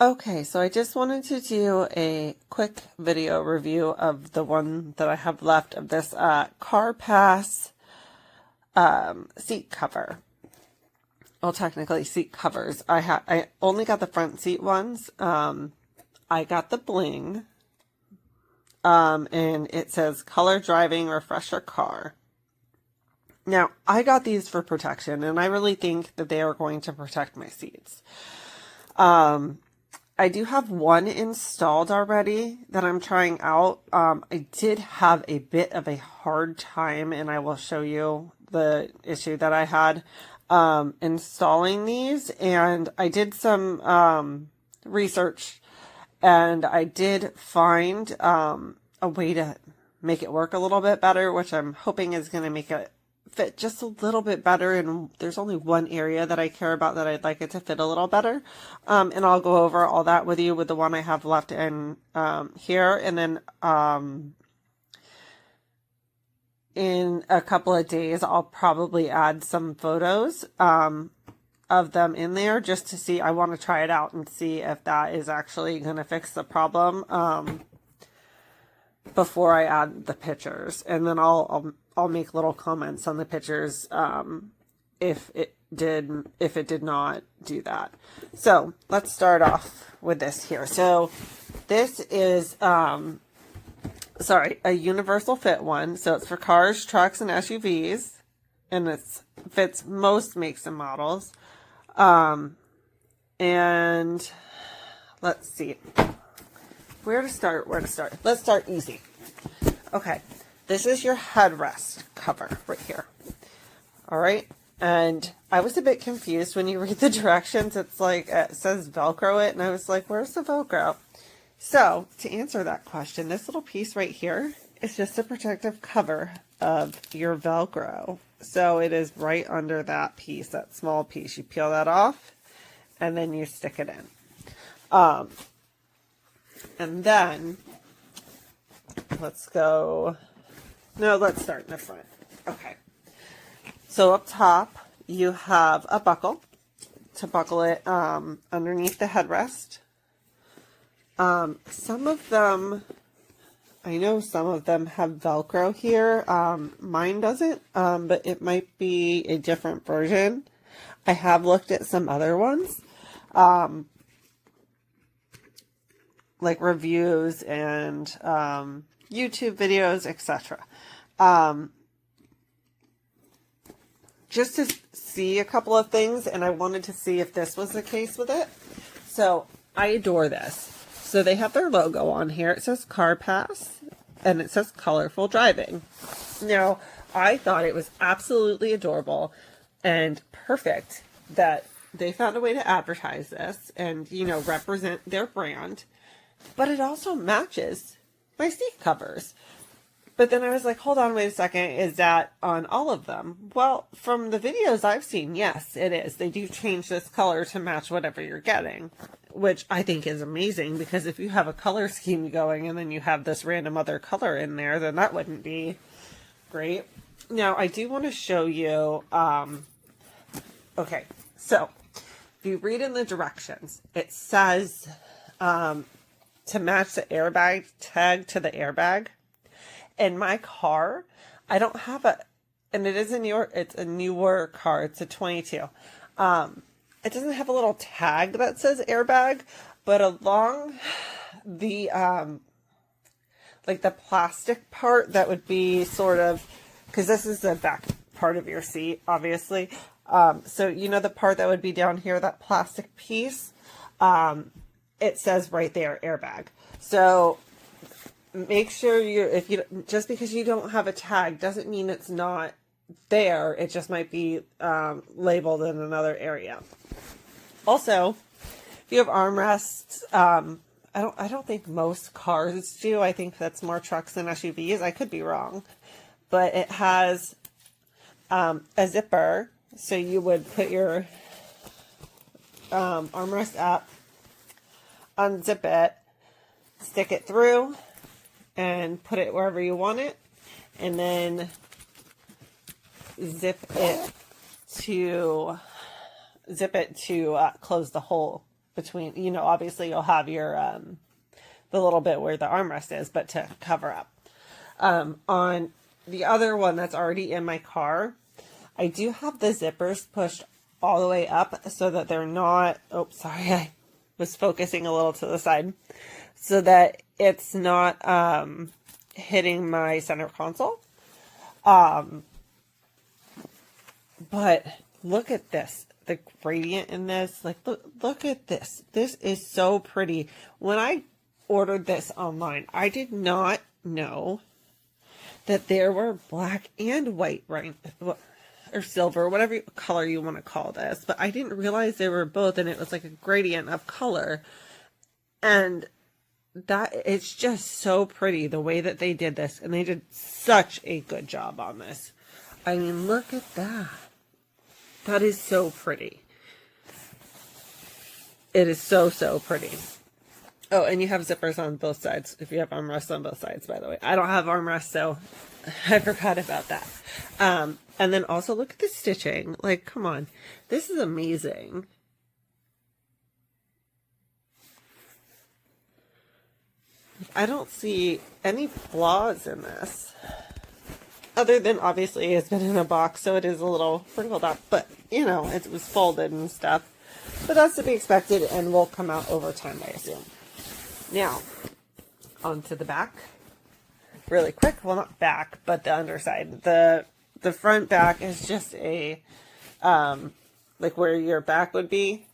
Okay, so I just wanted to do a quick video review of the one that I have left of this Car Pass seat cover. Well, technically seat covers. I only got the front seat ones. I got the Bling, and it says Color Driving Refresher Car. Now, I got these for protection, and I really think that they are going to protect my seats. I do have one installed already that I'm trying out. I did have a bit of a hard time, and I will show you the issue that I had installing these. And I did some research, and I did find a way to make it work a little bit better, which I'm hoping is going to make it fit just a little bit better. And there's only one area that I care about that I'd like it to fit a little better. And I'll go over all that with you with the one I have left in here. And then in a couple of days, I'll probably add some photos of them in there just to see. I want to try it out and see if that is actually going to fix the problem before I add the pictures. And then I'll make little comments on the pictures if it did not do that. So let's start off with this here. So this is a universal fit one. So it's for cars, trucks, and SUVs, and it fits most makes and models. And let's see where to start. Let's start easy. Okay. This is your headrest cover right here. All right. And I was a bit confused when you read the directions. It's like, it says Velcro it. And I was like, where's the Velcro? So to answer that question, this little piece right here is just a protective cover of your Velcro. So it is right under that piece, that small piece. You peel that off and then you stick it in. And then let's start in the front. Okay. So up top, you have a buckle to buckle it underneath the headrest. Some of them, I know some of them have Velcro here. Mine doesn't, but it might be a different version. I have looked at some other ones, like reviews and YouTube videos, etc. Just to see a couple of things, and I wanted to see if this was the case with it. So I adore this. So they have their logo on here. It says Car Pass, and it says Colorful Driving. Now, I thought it was absolutely adorable and perfect that they found a way to advertise this and, you know, represent their brand. But it also matches my seat covers. But then I was like, hold on, wait a second. Is that on all of them? Well, from the videos I've seen, yes, it is. They do change this color to match whatever you're getting, which I think is amazing, because if you have a color scheme going and then you have this random other color in there, then that wouldn't be great. Now, I do want to show you, okay, so if you read in the directions, it says to match the airbag tag to the airbag. In my car, I don't have and it's a newer car. It's a 22. It doesn't have a little tag that says airbag, but along the, like the plastic part that would be sort of, because this is the back part of your seat, obviously. So, you know, the part that would be down here, that plastic piece, it says right there, airbag. So make sure just because you don't have a tag doesn't mean it's not there. It just might be labeled in another area. Also, if you have armrests, I don't think most cars do. I think that's more trucks than SUVs. I could be wrong, but it has a zipper, so you would put your armrest up, unzip it, stick it through, and put it wherever you want it, and then zip it to close the hole between, you know, obviously you'll have your, the little bit where the armrest is, but to cover up. On the other one that's already in my car, I do have the zippers pushed all the way up so that they're not, oh, sorry, I was focusing a little to the side, so that it's not hitting my center console. But look at this, the gradient in this, like, look at this. This is so pretty. When I ordered this online, I did not know that there were black and white, right, or silver, whatever color you want to call this, but I didn't realize they were both, and it was like a gradient of color. And that, it's just so pretty the way that they did this, and they did such a good job on this. I mean, look at that. That is so pretty. It is so, so pretty. Oh, and you have zippers on both sides, if you have armrests on both sides, by the way. I don't have armrests, so I forgot about that. And then also look at the stitching. Like, come on. This is amazing. I don't see any flaws in this. Other than, obviously, it's been in a box, so it is a little wrinkled up. But, you know, it was folded and stuff. But that's to be expected and will come out over time, I assume. Now, onto the back. Really quick. Well, not back, but the underside. The front back is just a, like where your back would be.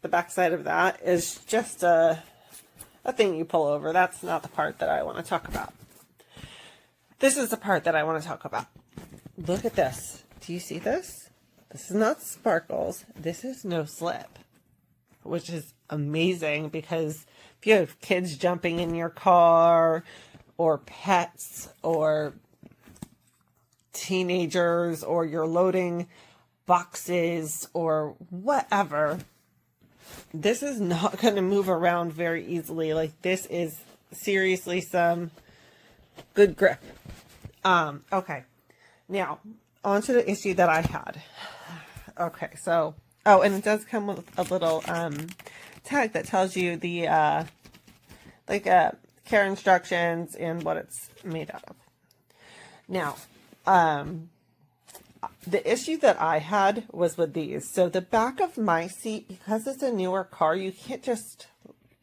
The back side of that is just a thing you pull over. That's not the part that I want to talk about. This is the part that I want to talk about. Look at this. Do you see this? This is not sparkles. This is no slip, which is amazing because if you have kids jumping in your car or pets or teenagers or you're loading boxes or whatever, this is not going to move around very easily. Like, this is seriously some good grip. Okay. Now, on to the issue that I had. Okay, so, oh, and it does come with a little tag that tells you the care instructions and what it's made out of. Now, the issue that I had was with these. So the back of my seat, because it's a newer car, you can't just,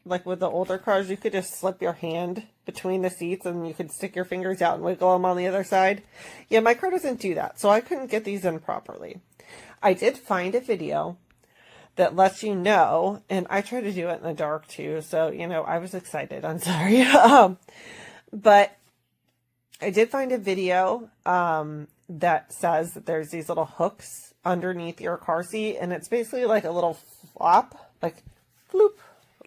like with the older cars, you could just slip your hand between the seats and you could stick your fingers out and wiggle them on the other side. Yeah, my car doesn't do that, so I couldn't get these in properly. I did find a video that lets you know, and I try to do it in the dark too, so, you know, I was excited. I'm sorry. But I did find a video that says that there's these little hooks underneath your car seat, and it's basically like a little flop, like floop,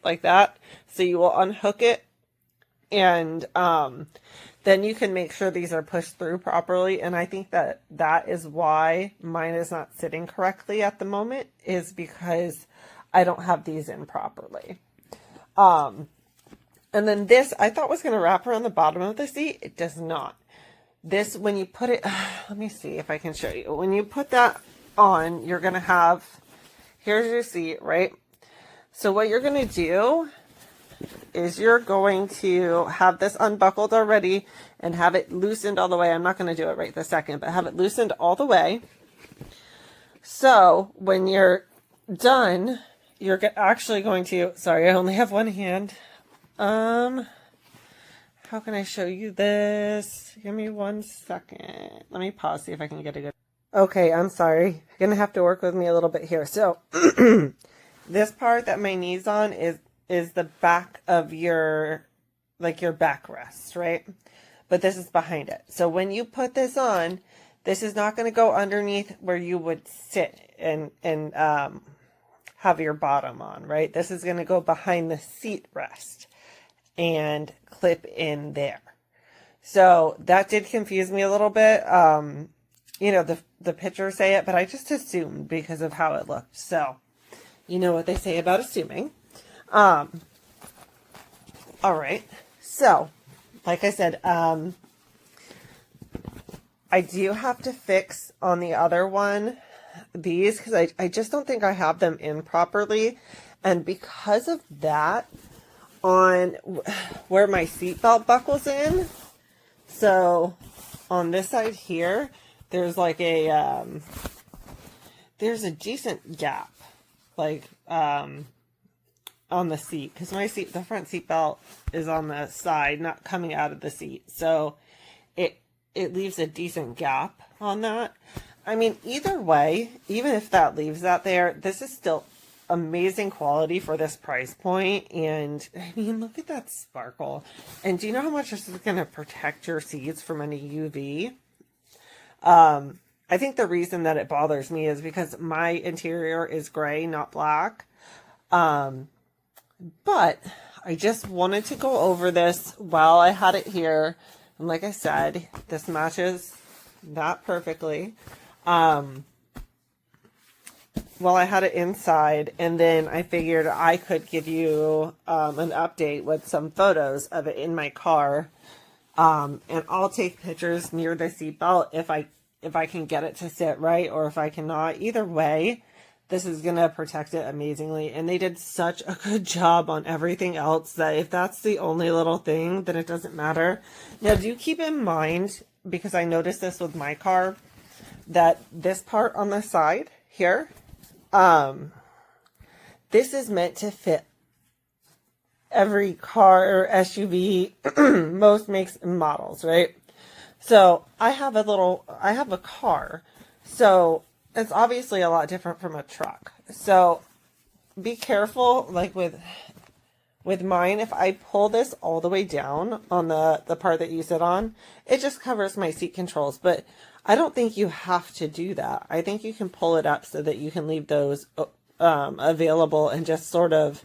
like that. So you will unhook it, and then you can make sure these are pushed through properly. And I think that that is why mine is not sitting correctly at the moment, is because I don't have these in properly. And then this I thought was going to wrap around the bottom of the seat. It does not. This, when you put it, let me see if I can show you. When you put that on, you're going to have, here's your seat, right? So what you're going to do is you're going to have this unbuckled already and have it loosened all the way. I'm not going to do it right this second, but have it loosened all the way. So when you're done, you're actually going to, sorry, I only have one hand. How can I show you this? Give me 1 second. Let me pause, see if I can get a good... Okay, I'm sorry. You're going to have to work with me a little bit here. So, this part that my knee's on is the back of your, like your backrest, right? But this is behind it. So when you put this on, this is not going to go underneath where you would sit and have your bottom on, right? This is going to go behind the seat rest and clip in there. So that did confuse me a little bit. You know, the pictures say it, but I just assumed because of how it looked. So, you know what they say about assuming. All right. So, like I said, I do have to fix on the other one these, because I just don't think I have them in properly. And because of that, on where my seatbelt buckles in, so on this side here, there's like a, there's a decent gap, like, on the seat, because the front seat belt is on the side, not coming out of the seat. So it leaves a decent gap on that. I mean, either way, even if that leaves that there, this is still amazing quality for this price point. And I mean, look at that sparkle. And do you know how much this is going to protect your seats from any UV? I think the reason that it bothers me is because my interior is gray, not black. But I just wanted to go over this while I had it here. And like I said, this matches that perfectly. Well, I had it inside, and then I figured I could give you an update with some photos of it in my car. And I'll take pictures near the seatbelt if I can get it to sit right, or if I cannot. Either way, this is going to protect it amazingly. And they did such a good job on everything else that if that's the only little thing, then it doesn't matter. Now, do keep in mind, because I noticed this with my car, that this part on the side here, this is meant to fit every car or SUV, most makes and models, right? So I have a car, so it's obviously a lot different from a truck. So be careful, like with mine, if I pull this all the way down on the part that you sit on, it just covers my seat controls. But I don't think you have to do that. I think you can pull it up so that you can leave those available and just sort of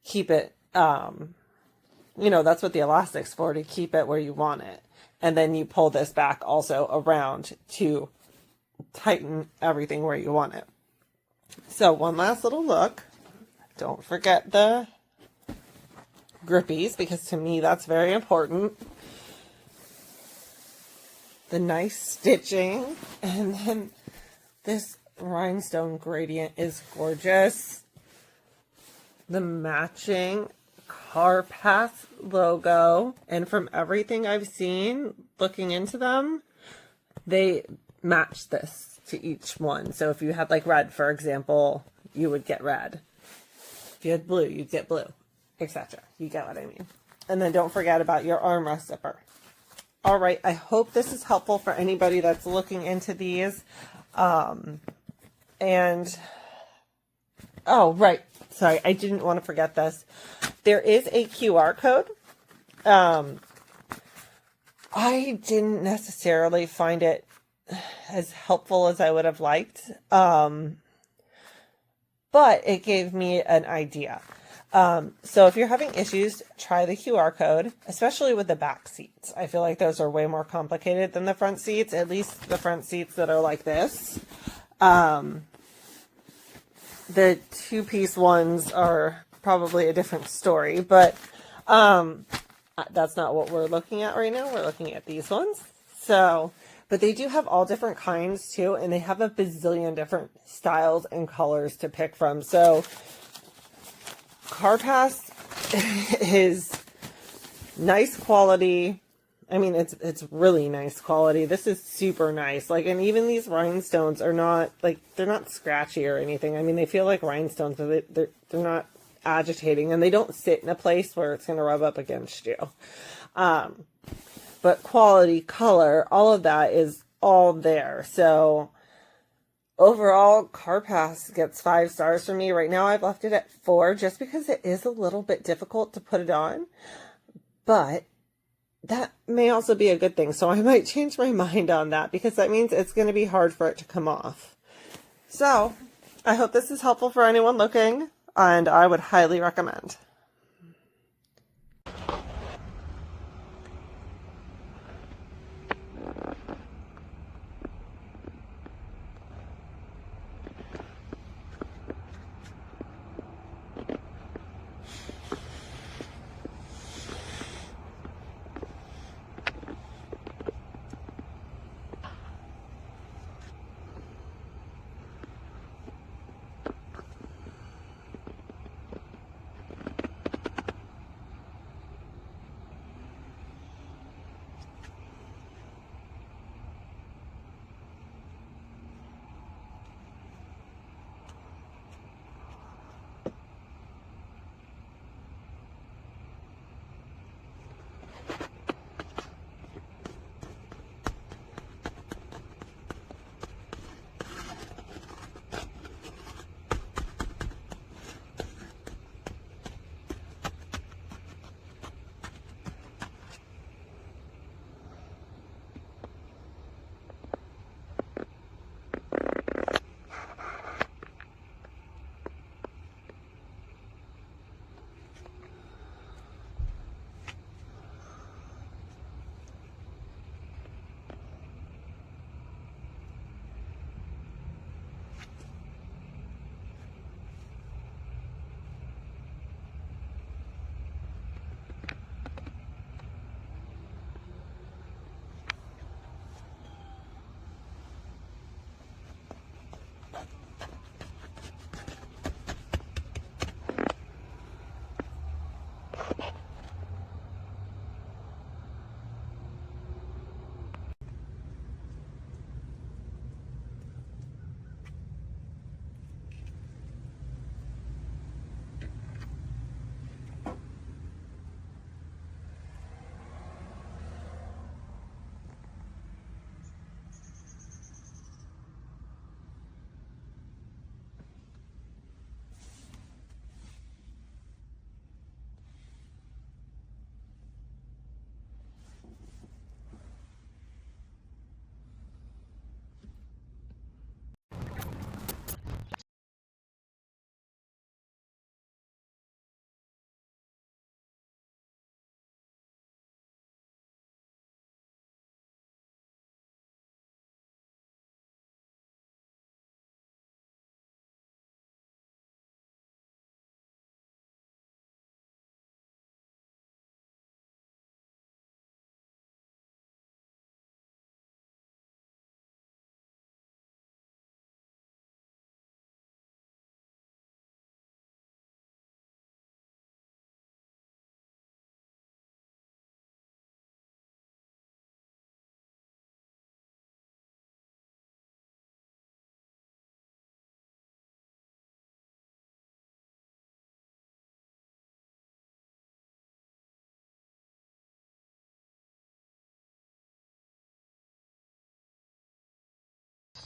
keep it, that's what the elastic's for, to keep it where you want it. And then you pull this back also around to tighten everything where you want it. So one last little look. Don't forget the grippies, because to me that's very important. The nice stitching, and then this rhinestone gradient is gorgeous. The matching CarPass logo, and from everything I've seen looking into them, they match this to each one. So if you had like red, for example, you would get red. If you had blue, you'd get blue, etc. You get what I mean. And then don't forget about your armrest zipper. All right, I hope this is helpful for anybody that's looking into these. Oh, right. Sorry, I didn't want to forget this. There is a QR code. I didn't necessarily find it as helpful as I would have liked, but it gave me an idea. So if you're having issues, try the QR code, especially with the back seats. I feel like those are way more complicated than the front seats, at least the front seats that are like this. The two-piece ones are probably a different story, but that's not what we're looking at right now. We're looking at these ones. So, but they do have all different kinds too, and they have a bazillion different styles and colors to pick from. So CarPass is nice quality. I mean, it's really nice quality. This is super nice. Like, and even these rhinestones are not, like, they're not scratchy or anything. I mean, they feel like rhinestones, but they're not agitating, and they don't sit in a place where it's going to rub up against you. But quality, color, all of that is all there. So overall, CarPass gets 5 stars from me. Right now, I've left it at 4 just because it is a little bit difficult to put it on. But that may also be a good thing. So I might change my mind on that, because that means it's going to be hard for it to come off. So I hope this is helpful for anyone looking, and I would highly recommend.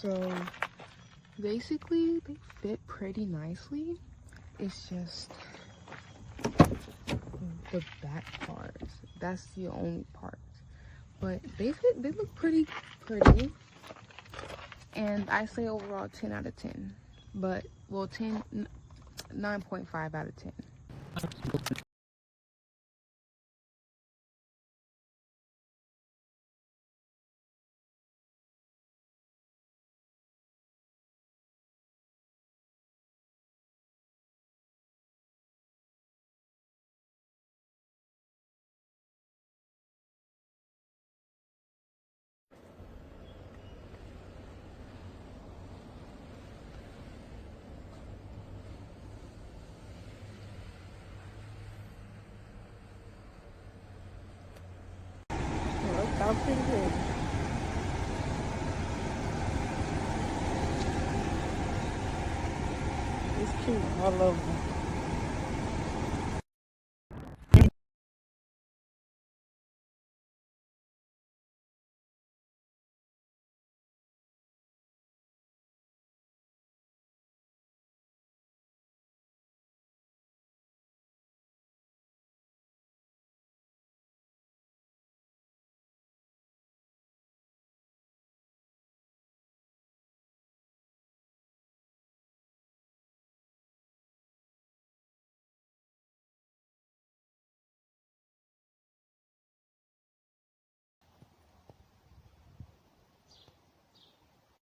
So basically they fit pretty nicely. It's just the back parts. That's the only part. But they look pretty. And I say overall 10 out of 10. But well 9.5 out of 10. That's pretty good. It's cute. I love them.